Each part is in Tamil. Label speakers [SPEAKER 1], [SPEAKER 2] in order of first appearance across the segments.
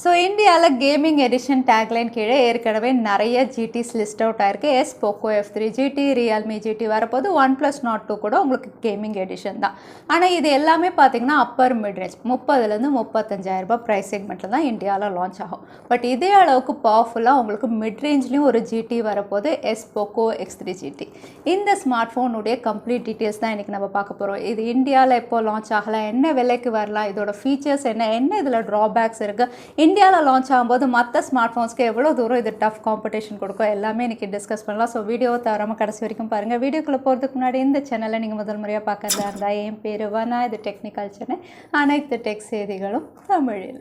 [SPEAKER 1] ஸோ இந்தியாவில் கேமிங் எடிஷன் டேக்லைன் கீழே ஏற்கனவே நிறைய ஜிடிஸ் லிஸ்ட் அவுட் ஆயிருக்கு. Poco X3 GT, Realme GT வரப்போது OnePlus Note 2 கூட உங்களுக்கு கேமிங் எடிஷன் தான். ஆனால் இது எல்லாமே பார்த்தீங்கன்னா அப்பர் மிட்ரேஞ்ச் 30,000 35,000 ப்ரைஸ் செக்மெண்ட்டில் தான் இந்தியாவில் லான்ச் ஆகும். பட் இதே அளவுக்கு பவர்ஃபுல்லாக உங்களுக்கு மிட்ரேஞ்ச்லேயும் ஒரு GT வரப்போது Poco X3 GT. இந்த ஸ்மார்ட் ஃபோனுடைய கம்ப்ளீட் டீட்டெயில்ஸ் தான் இன்றைக்கி நம்ம பார்க்க போகிறோம். இது இந்தியாவில் எப்போ லான்ச் ஆகலாம், என்ன விலைக்கு வரலாம், இதோட ஃபீச்சர்ஸ் என்ன இதில் ட்ராபேக்ஸ் இருக்குது, இந்தியாவில் லான்ச் ஆகும்போது மற்ற ஸ்மார்ட் ஃபோன்ஸ்க்கு எவ்வளோ தூரம் இது டஃப் காம்படிஷன் கொடுக்கும், எல்லாமே இன்றைக்கி டிஸ்கஸ் பண்ணலாம். ஸோ வீடியோவை தவறாமல் கடைசி வரைக்கும் பாருங்கள். வீடியோக்குள்ளே போகிறதுக்கு முன்னாடி இந்த சேனலை நீங்கள் முதல் முறையாக பார்க்கறதா இருந்தால் என் பேர் வனா, இது டெக்னிக்கல் சென்னை, அனைத்து டெக் செய்திகளும் தமிழில்.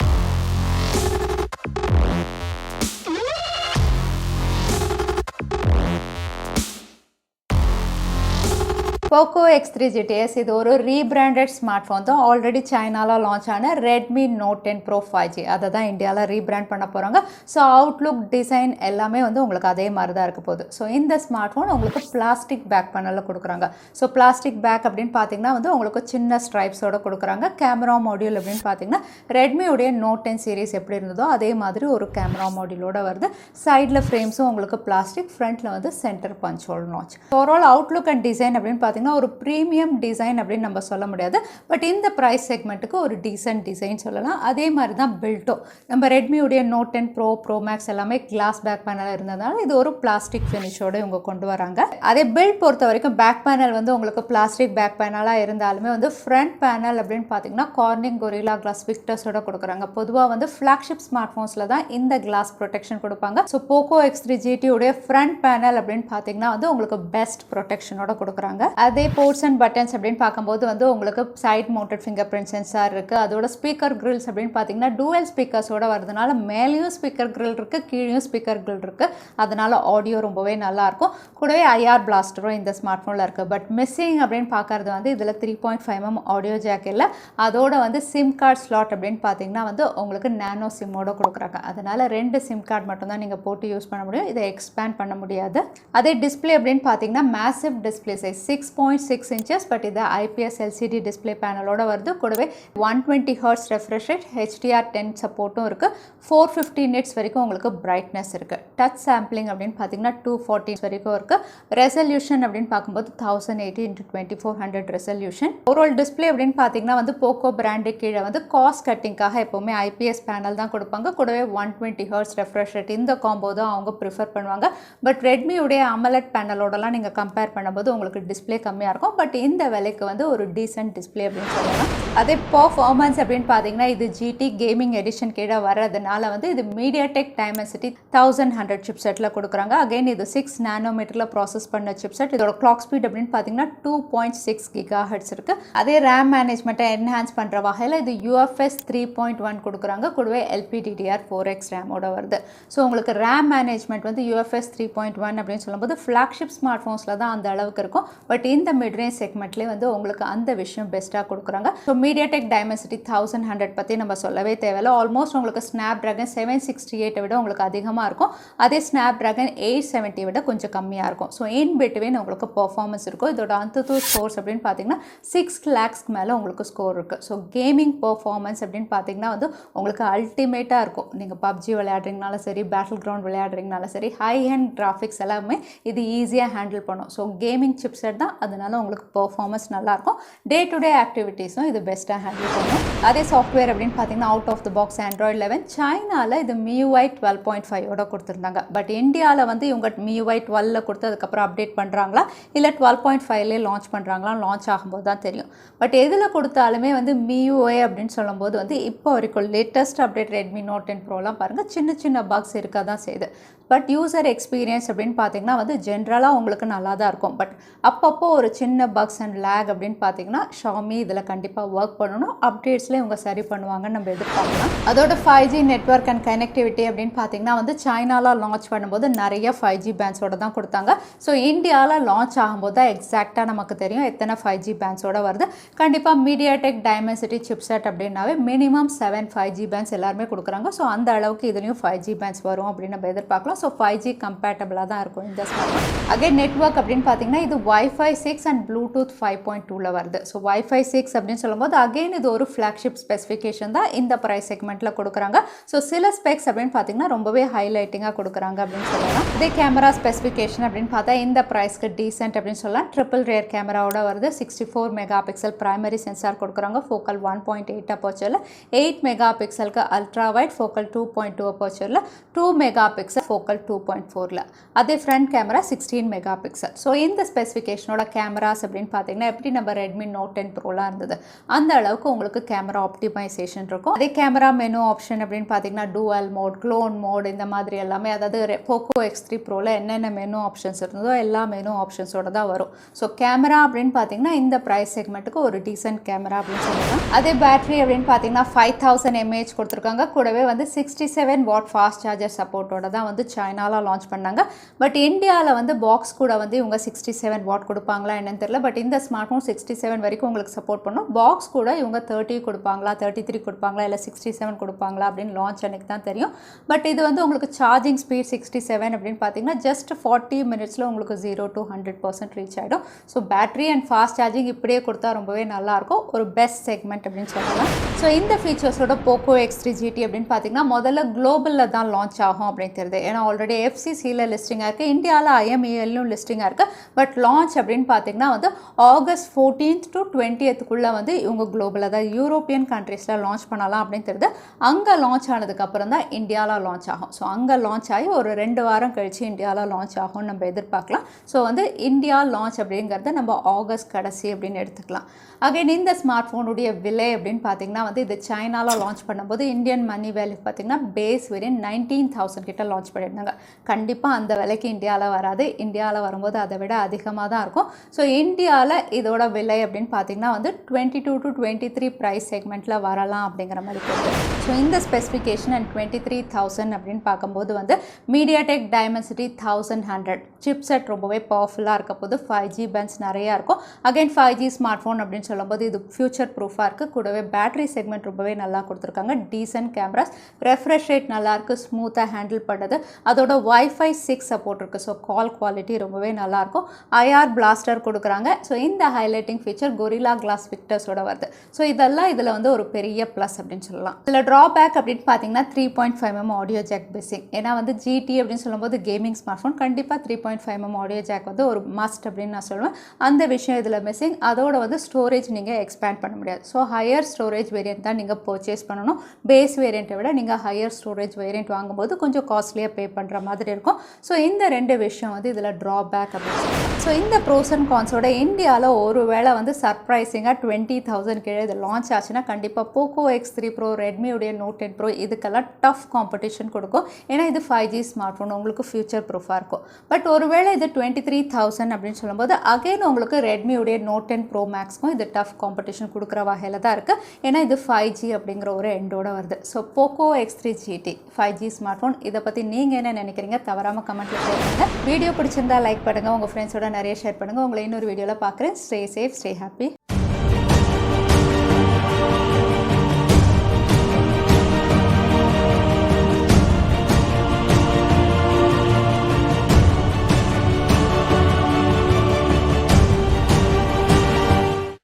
[SPEAKER 1] Poco X3 GT இது ஒரு ரீபிராண்டட் ஸ்மார்ட் ஃபோன் தான். ஆல்ரெடி சைனாவில் லான்ச் ஆன Redmi Note 10 Pro 5G அதை தான் இந்தியாவில் ரீபிராண்ட் பண்ண போகிறாங்க. ஸோ அவுட்லுக் டிசைன் எல்லாமே உங்களுக்கு அதே மாதிரி தான் இருக்க போகுது. ஸோ இந்த ஸ்மார்ட் ஃபோன் உங்களுக்கு பிளாஸ்டிக் பேக் பேனலில் கொடுக்குறாங்க. ஸோ பிளாஸ்டிக் பேக் அப்படின்னு பார்த்தீங்கன்னா உங்களுக்கு சின்ன ஸ்ட்ரைப்ஸோடு கொடுக்குறாங்க. கேமரா மாடியூல் அப்படின்னு பார்த்தீங்கன்னா ரெட்மியோடைய Note 10 சீரிஸ் எப்படி இருந்ததோ அதே மாதிரி ஒரு கேமரா மாடியூலோட வருது. சைடில் ஃப்ரேம்ஸும் உங்களுக்கு பிளாஸ்டிக், ஃப்ரண்ட்டில் centre punch hole notch. Overall outlook and design அப்படின்னு பார்த்தீங்கன்னா ஒரு ப்ரீமியம் டிசைன் அப்படின்னு நம்ம சொல்ல முடியாது. பட் இந்த ப்ரைஸ் செக்மெண்ட்டுக்கு ஒரு டீசென்ட் டிசைன் சொல்லலாம். அதே மாதிரி தான் பில்ட்டோ. நம்ம ரெட்மியுடைய Note 10 Pro Max எல்லாமே கிளாஸ் பேக் பேனல் இருந்ததுனால இது ஒரு பிளாஸ்டிக் ஃபினிஷோடு இவங்க கொண்டு வராங்க. அதே பில்ட் பொறுத்த வரைக்கும் பேக் பேனல் உங்களுக்கு பிளாஸ்டிக் பேக் பேனலாக இருந்தாலுமே ஃப்ரண்ட் பேனல் அப்படின்னு பார்த்தீங்கன்னா கார்னிங் கொரில்லா கிளாஸ் விக்டர்ஸோட கொடுக்குறாங்க. பொதுவாக ஃப்ளாக்ஷிப் ஸ்மார்ட் ஃபோன்ஸில் தான் இந்த கிளாஸ் ப்ரொடெக்ஷன் கொடுப்பாங்க. ஸோ Poco X3 GT உடைய ஃப்ரண்ட் பேனல் அப்படின்னு பார்த்தீங்கன்னா உங்களுக்கு பெஸ்ட் ப்ரொடெக்ஷனோட கொடுக்குறாங்க. அதே போர்ட்ஸ் அண்ட் பட்டன்ஸ் அப்படின்னு பார்க்கும்போது உங்களுக்கு side mounted finger print sensor இருக்குது. அதோட ஸ்பீக்கர் கிரில்ஸ் அப்படின்னு பார்த்தீங்கன்னா டூவல் ஸ்பீக்கர்ஸோட வரதுனால மேலேயும் ஸ்பீக்கர் கிரில் இருக்குது, கீழேயும் ஸ்பீக்கர் கிரில் இருக்குது. அதனால ஆடியோ ரொம்பவே நல்லாயிருக்கும். கூடவே IR பிளாஸ்டரும் இந்த ஸ்மார்ட் ஃபோனில் இருக்குது. பட் மிஸ்ஸிங் அப்படின்னு பார்க்கறது இதில் 3.5mm ஆடியோ ஜாக் இல்லை. அதோட சிம் கார்டு ஸ்லாட் அப்படின்னு பார்த்தீங்கன்னா உங்களுக்கு நேனோ சிம்மோட கொடுக்குறாங்க. அதனால் 2 சிம் கார்டு மட்டும்தான் நீங்கள் போட்டு யூஸ் பண்ண முடியும். இதை எக்ஸ்பேண்ட் பண்ண முடியாது. அதே டிஸ்பிளே அப்படின்னு பார்த்தீங்கன்னா massive display size 6.6 inches. But இது IPS LCD டிஸ்பிளே பேனலோட வருது. கூடவே 120 Hz ரெஃப்ரெஷ் ரேட், HDR10 சப்போர்ட்டும் இருக்குது. 450 nits வரைக்கும் உங்களுக்கு பிரைட்னஸ் இருக்குது. டச் சாம்பிளிங் அப்படின்னு பார்த்தீங்கன்னா 240 வரைக்கும் இருக்குது. ரெசல்யூஷன் அப்படின்னு பார்க்கும்போது 1080x2400 ரெசல்யூஷன். ஓவரால் டிஸ்பிளே அப்படின்னு பார்த்தீங்கன்னா போக்கோ பிராண்டு கீழே காஸ்ட் கட்டிங்காக எப்போவுமே IPS பேனல் தான் கொடுப்பாங்க. கூடவே 120 Hz ரெஃப்ரெஷ் ரேட் இந்த காம்போ தான் அவங்க ப்ரிஃபர் பண்ணுவாங்க. பட் ரெட்மியுடைய AMOLED பேனலோடலாம் நீங்கள் கம்பேர் பண்ணும்போது உங்களுக்கு டிஸ்பிளே கம்மியாக இருக்கும். பட் இந்த விலைக்கு ஒரு டீசென்ட் டிஸ்பிளே அப்படின்னு சொல்லலாம். அதே பர்ஃபார்மன்ஸ் அப்படின்னு பார்த்தீங்கன்னா இது GT கேமிங் எடிஷன் கீழே வர்றதுனால இது MediaTek Dimensity 1100 சிப்செட்டில் கொடுக்குறாங்க. அகைன் இது 6 nanometerல ப்ராசஸ் பண்ண சிப்செட். இதோட கிளாக் ஸ்பீட் அப்படின்னு பார்த்தீங்கன்னா 2.6 GHz இருக்குது. அதே ரேம் மேனேஜ்மெண்ட்டை என்ஹான்ஸ் பண்ணுற வகையில் இது UFS 3.1 கொடுக்குறாங்க. கூடவே LPDDR4X ரேமோட வருது. ஸோ உங்களுக்கு ரேம் மேனேஜ்மெண்ட் UFS 3.1 அப்படின்னு சொல்லும்போது ஃப்ளாக்ஷிப் ஸ்மார்ட் ஃபோன்ஸில் தான் அந்த அளவுக்கு இருக்கும். பட் இந்த மிட்ரேஞ்ச் செக்மெண்ட்லேயே உங்களுக்கு அந்த விஷயம் பெஸ்ட்டாக கொடுக்குறாங்க. ஸோ MediaTek Dimensity 1100 பற்றி நம்ம சொல்லவே தேவையில்லை. ஆல்மோஸ்ட் உங்களுக்கு Snapdragon 768 விட உங்களுக்கு அதிகமாக இருக்கும். அதே Snapdragon 870 விட கொஞ்சம் கம்மியாக இருக்கும். ஸோ இன் பிட்வீன் உங்களுக்கு பர்ஃபார்மன்ஸ் இருக்கும். இதோட AnTuTu ஸ்கோர்ஸ் அப்படின்னு பார்த்தீங்கன்னா 6 lakhsக்கு மேலே உங்களுக்கு ஸ்கோர் இருக்குது. ஸோ கேமிங் பர்ஃபார்மன்ஸ் அப்படின்னு பார்த்தீங்கன்னா உங்களுக்கு அல்டிமேட்டாக இருக்கும். நீங்கள் PUBG விளையாடுறீங்கனாலும் சரி, பேட்டில் கிரவுண்ட் விளையாடுறீங்கனாலும் சரி, ஹை ஹேண்ட் கிராஃபிக்ஸ் எல்லாமே இது ஈஸியாக ஹேண்டில் பண்ணும். ஸோ கேமிங் சிப்செட் தான், அதனால உங்களுக்கு பர்ஃபார்மன்ஸ் நல்லாயிருக்கும். டே டு டே ஆக்டிவிட்டீஸும் இது பெஸ்ட்டாக ஹேண்டில் பண்ணும். அதே சாஃப்ட்வேர் அப்படின்னு பார்த்தீங்கன்னா out of the box Android 11. சைனாவில் இது MIUI 12.5ஓட கொடுத்துருந்தாங்க. பட் இந்தியாவில் இவங்க MIUI 12 கொடுத்து அதுக்கப்புறம் அப்டேட் பண்ணுறாங்களா இல்லை 12.5லே லான்ச் பண்ணுறாங்களா, லான்ச் ஆகும்போது தான் தெரியும். பட் எதில் கொடுத்தாலுமே MIUI அப்படின்னு சொல்லும்போது இப்போ வரைக்கும் லேட்டஸ்ட் அப்டேட் Redmi Note 10 Proலாம் பாருங்கள், சின்ன சின்ன பக்ஸ் இருக்க தான் செய்யுது. பட் யூசர் எக்ஸ்பீரியன்ஸ் அப்படின்னு பார்த்தீங்கன்னா ஜென்ரலாக உங்களுக்கு நல்லா தான் இருக்கும். பட் அப்பப்போ ஒரு சின்ன பக்ஸ் அண்ட் லேக் அப்படின்னு பார்த்தீங்கன்னா Xiaomi இதில் கண்டிப்பாக ஒர்க் பண்ணணும். அப்டேட்ஸில் இவங்க சரி பண்ணுவாங்கன்னு நம்ம எதிர்பார்க்கலாம். அதோட 5G நெட்வொர்க் அண்ட் கனெக்டிவிட்டி அப்படின்னு பார்த்தீங்கன்னா சைனாவில் லான்ச் பண்ணும்போது நிறைய 5G பேண்ட்ஸோட தான் கொடுத்தாங்க. ஸோ இந்தியாவில் லான்ச் ஆகும்போது தான் எக்ஸாக்டாக நமக்கு தெரியும் எத்தனை 5G பேண்ட்ஸோட வருது. கண்டிப்பாக MediaTek Dimensity சிப்செட் அப்படின்னாவே மினிமம் 7 5G பேண்ட்ஸ் எல்லாருமே கொடுக்குறாங்க. ஸோ அந்த அளவுக்கு இதுலேயும் 5G பேண்ட்ஸ் வரும் அப்படின்னு நம்ம எதிர்பார்க்கலாம். ஸோ 5G கம்பேட்டபிளாக தான் இருக்கும் இந்த ஸ்மார்ட் ஃபோன். அகைன் நெட்வொர்க் அப்படின்னு பார்த்தீங்கன்னா இது Wi-Fi 6 அண்ட் ப்ளூடூத் 5.2ல வருது. ஸோ வைஃபை 6 அப்படின்னு சொல்லும்போது அகெயின் இது ஒரு ஃப்ளாக்ஷிப் ஸ்பெசிஃபிகேஷன் தான் இந்த ப்ரைஸ் செக்மெண்ட்டில் கொடுக்குறாங்க. ஸோ சில ஸ்பெக்ஸ் அப்படின்னு பார்த்தீங்கன்னா ரொம்பவே ஹைலைட்டிங்காக கொடுக்குறாங்க அப்படின்னு சொல்லலாம். இதே கேமரா ஸ்பெசிஃபிகேஷன் அப்படின்னு பார்த்தா இந்த ப்ரைஸ்க்கு டீசென்ட் அப்படின்னு சொல்லலாம். ட்ரிபிள் ரேர் கேமராவோட வருது. 64 மெகா பிக்சல் பிரைமரி சென்சார் கொடுக்குறாங்க. ஃபோக்கல் 1.8 அப்போச்சரில் 8 மெகா பிக்சலுக்கு அல்ட்ரா வைட் ஃபோக்கல் 2.2 அப்போச்சரில் 2 மெகா பிக்சல் ஃபோக்கல் 2.4ல. அதே front camera 16 mega pixel. So இந்த ஸ்பெசிஃபிகேஷனோட கேமராஸ் அப்படின்னு பார்த்தீங்கன்னா எப்படி நம்ம ரெட்மி நோட் 10 ப்ரோலாம் இருந்தது அந்த அளவுக்கு உங்களுக்கு கேமரா ஆப்டிமைசேஷன் இருக்கும். அதே கேமரா மெனு ஆப்ஷன் அப்படின்னு பார்த்தீங்கன்னா டூவல் மோட், க்ளோன் மோட் இந்த மாதிரி எல்லாமே, அதாவது போக்கோ X3 ப்ரோவில் என்னென்ன மெனு ஆப்ஷன்ஸ் இருந்ததோ எல்லா மெனு ஆப்ஷன்ஸோட தான் வரும். ஸோ கேமரா அப்படின்னு பார்த்தீங்கன்னா இந்த ப்ரைஸ் செக்மெண்ட்டுக்கு ஒரு டீசென்ட் கேமரா அப்படின்னு சொல்லலாம். அதே பேட்டரி அப்படின்னு பார்த்தீங்கன்னா 5000 mAh கொடுத்துருக்காங்க. கூடவே வந்து 67 வாட் ஃபாஸ்ட் சார்ஜர் சப்போர்ட்டோட தான் வந்து சைனாவில் லான்ச் பண்ணாங்க. பட் இந்தியாவில் வந்து பாக்ஸ் கூட வந்து இவங்க 67 வாட் கொடுப்பாங்களா என்னன்னு தெரியல. பட் இந்த ஸ்மார்ட் ஃபோன் 67 வரைக்கும் உங்களுக்கு சப்போர்ட் பண்ணும். பாக்ஸ் கூட இவங்க 30 கொடுப்பாங்களா, 33 கொடுப்பாங்களா, இல்லை 67 கொடுப்பாங்களா அப்படின்னு லான்ச் அன்னைக்கு தான் தெரியும். பட் இது வந்து உங்களுக்கு சார்ஜிங் ஸ்பீட் 67 அப்படின்னு பார்த்தீங்கன்னா ஜஸ்ட் 40 மினிட்ஸில் உங்களுக்கு 0 to 100% ரீச் ஆகிடும். So battery and fast charging இப்படியே கொடுத்தா ரொம்பவே நல்லாயிருக்கும். ஒரு பெஸ்ட் செக்மெண்ட் அப்படின்னு சொல்லலாம். ஸோ இந்த ஃபீச்சர்ஸோட Poco X3 GT அப்படின்னு பார்த்தீங்கன்னா முதல்ல குளோபலில் தான் லான்ச் ஆகும் அப்படின்னு தெரியுது. ஏன்னா ஆல்ரெடி FCCயில் லிஸ்டிங்காக இருக்குது, இந்தியாவில் IMELலும் லிஸ்டிங்காக இருக்குது. பட் லான்ச் அப்படின்னு பார்த்தீங்கன்னா வந்து ஆகஸ்ட் 14th to 20th வந்து இவங்க குளோபலில் தான் யூரோப்பியன் கண்ட்ரீஸில் லான்ச் பண்ணலாம் அப்படின்னு தெரியுது. அங்கே லான்ச் ஆனதுக்கப்புறம் தான் இந்தியாவில் லான்ச் ஆகும். ஸோ அங்கே லான்ச் ஆகி ஒரு 2 வாரம் கழித்து இந்தியாவில் லான்ச் ஆகும்னு நம்ம எதிர்பார்க்கலாம். ஸோ வந்து இந்தியா லான்ச் அப்படிங்கிறத நம்ம ஆகஸ்ட் கடைசி அப்படின்னு எடுத்துக்கலாம். அகைன் இந்த ஸ்மார்ட் ஃபோனுடைய விலை அப்படின்னு பார்த்தீங்கன்னா வந்து இது சைனாவில் லான்ச் பண்ணும்போது இந்தியன் மணி வேல்யூ பார்த்தீங்கன்னா பேஸ் வேரியன்ட் 19,000 கிட்ட லான்ச் பண்ணியிருந்தாங்க. கண்டிப்பாக அந்த விலைக்கு இந்தியாவில் வராது. இந்தியாவில் வரும்போது அதை விட அதிகமாக தான் இருக்கும். ஸோ இந்தியாவில் இதோட விலை அப்படின்னு பார்த்தீங்கன்னா வந்து 22 to 23 ப்ரைஸ் செக்மெண்ட்டில் வரலாம் அப்படிங்கிற மாதிரி போகுது. ஸோ இந்த ஸ்பெசிஃபிகேஷன் அண்ட் 23,000 அப்படின்னு பார்க்கும்போது வந்து மீடியாடெக் டைமென்சிட்டி 1100 சிப்செட் ரொம்பவே பவர்ஃபுல்லாக இருக்க போது. 5G பேண்ட்ஸ் நிறையா இருக்கும். அகைன் 5G ஸ்மார்ட் ஃபோன் அப்படின்னு சொல்லும்போது இது ஃபியூச்சர் ப்ரூஃபாக இருக்குது. கூடவே பேட்டரி செக்மெண்ட் ரொம்பவே நல்லா கொடுத்துருக்காங்க. டீசென்ட் கேமராஸ், ரெஃப்ரெஷ் ரேட் நல்லாயிருக்கு, ஸ்மூத்தாக ஹேண்டில் பண்ணுறது. அதோட வைஃபை 6 சப்போர்ட் இருக்குது. ஸோ கால் குவாலிட்டி ரொம்பவே நல்லாயிருக்கும். IR பிளாஸ்டர் கொடுக்குறாங்க. ஸோ இந்த ஹைலைட்டிங் ஃபீச்சர் கொரில்லா கிளாஸ் விக்டர்ஸோட வருது. ஸோ இதெல்லாம் இதில் வந்து ஒரு பெரிய ப்ளஸ் அப்படின்னு சொல்லலாம். இதில் ட்ராபேக் அப்படின்னு பார்த்தீங்கன்னா 3.5mm ஆடியோ ஜாக் மிஸ்ஸிங். ஏன்னா வந்து GT அப்படின்னு சொல்லும்போது கேமிங் ஸ்மார்ட் ஃபோன் கண்டிப்பாக 3.5mm ஆடியோ ஜாக் வந்து ஒரு மஸ்ட் அப்படின்னு நான் சொல்லுவேன். அந்த விஷயம் இதில் மிஸ்ஸிங். அதோட வந்து ஸ்டோரேஜ் நீங்கள் எக்ஸ்பேண்ட் பண்ண முடியாது. ஸோ ஹையர் ஸ்டோரேஜ் வேரியன்ட் தான் நீங்கள் பர்ச்சேஸ் பண்ணணும். பேஸ் வேரியண்ட்டை விட நீங்கள் ஹையர் ஸ்டோரேஜ் வேரியன்ட் வாங்கும்போது கொஞ்சம் காஸ்ட்லியாக பே பண்ணுற மாதிரி இருக்கும். ஸோ இந்த 2 விஷயம் வந்து இதில் ட்ராபேக் அப்படின்னு சொல்லுவாங்க. ஸோ இந்த ப்ரோஸ் அண்ட் கான்ஸோட இந்தியாவில் ஒரு வேளை வந்து சர்ப்ரைசிங்காக 20,000 கீழே இது லான்ச் ஆச்சுன்னா கண்டிப்பாக Poco X3 Pro, ரெட்மியுடைய Note 10 Pro இதுக்கெல்லாம் டஃப் காம்படிஷன் கொடுக்கும். ஏன்னா இது 5G ஸ்மார்ட் ஃபோன், உங்களுக்கு ஃபியூச்சர் ப்ரூஃபாக இருக்கும். பட் ஒருவேளை இது 23,000 அப்படின்னு சொல்லும்போது அகைன் உங்களுக்கு ரெட்மியுடைய Note 10 Pro Maxக்கும் இது டஃப் காம்படிஷன் கொடுக்குற வகையில் தான் இருக்குது. ஏன்னா இது 5G அப்படிங்கிற ஒரு எண்டோட வருது. So Poco X3 GT 5G smart phone, இதை பற்றி நீங்கள் என்ன நினைக்கிறீங்க தவறாமல் கமெண்ட்டில் ஷேர் பண்ணுங்கள். வீடியோ பிடிச்சிருந்தா லைக் பண்ணுங்கள், உங்கள் ஃப்ரெண்ட்ஸோட நிறைய ஷேர் பண்ணுங்கள். உங்களை இன்னொரு வீடியோவில் பார்க்குறேன். Stay safe, stay happy.